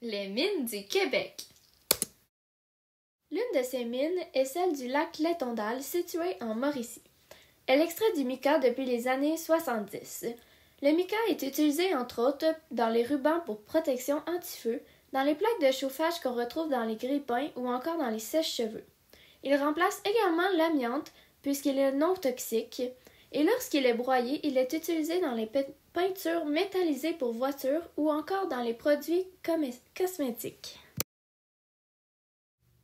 Les mines du Québec. L'une de ces mines est celle du lac Létondal, situé en Mauricie. Elle extrait du mica depuis les années 70. Le mica est utilisé entre autres dans les rubans pour protection anti-feu, dans les plaques de chauffage qu'on retrouve dans les grille-pains ou encore dans les sèche-cheveux. Il remplace également l'amiante puisqu'il est non toxique et lorsqu'il est broyé, il est utilisé dans les peintures métallisées pour voitures ou encore dans les produits cosmétiques.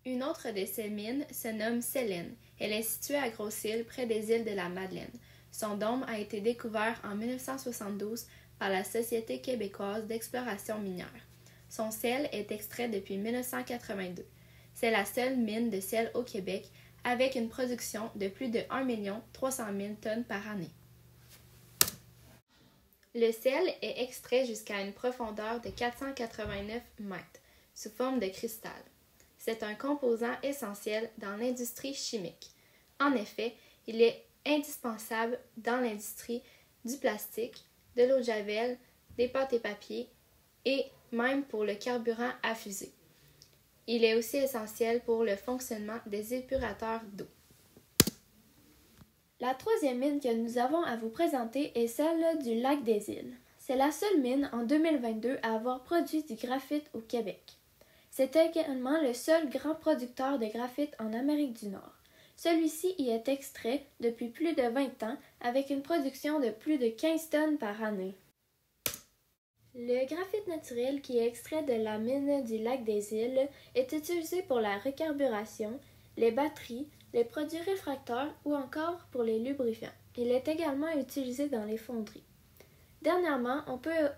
Une autre de ces mines se nomme Céline. Elle est située à Gros-Île, près des îles de la Madeleine. Son dôme a été découvert en 1972 par la Société québécoise d'exploration minière. Son sel est extrait depuis 1982. C'est la seule mine de sel au Québec avec une production de plus de 1 300 000 tonnes par année. Le sel est extrait jusqu'à une profondeur de 489 mètres, sous forme de cristal. C'est un composant essentiel dans l'industrie chimique. En effet, il est indispensable dans l'industrie du plastique, de l'eau de javel, des pâtes et papiers et même pour le carburant à fusée. Il est aussi essentiel pour le fonctionnement des épurateurs d'eau. La troisième mine que nous avons à vous présenter est celle du lac des Îles. C'est la seule mine en 2022 à avoir produit du graphite au Québec. C'est également le seul grand producteur de graphite en Amérique du Nord. Celui-ci y est extrait depuis plus de 20 ans avec une production de plus de 15 tonnes par année. Le graphite naturel qui est extrait de la mine du lac des Îles est utilisé pour la recarburation, les batteries, les produits réfractaires ou encore pour les lubrifiants. Il est également utilisé dans les fonderies. Dernièrement, on peut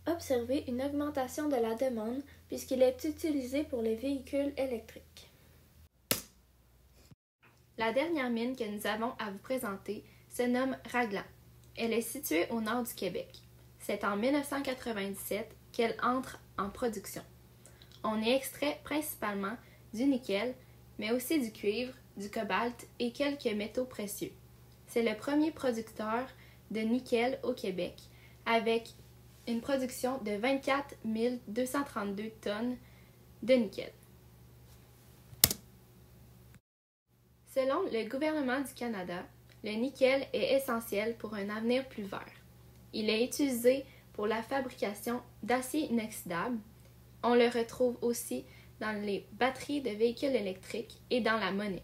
observer une augmentation de la demande puisqu'il est utilisé pour les véhicules électriques. La dernière mine que nous avons à vous présenter se nomme Raglan. Elle est située au nord du Québec. C'est en 1997 qu'elle entre en production. On y extrait principalement du nickel, mais aussi du cuivre, du cobalt et quelques métaux précieux. C'est le premier producteur de nickel au Québec, avec une production de 24 232 tonnes de nickel. Selon le gouvernement du Canada, le nickel est essentiel pour un avenir plus vert. Il est utilisé pour la fabrication d'acier inoxydable. On le retrouve aussi dans les batteries de véhicules électriques et dans la monnaie.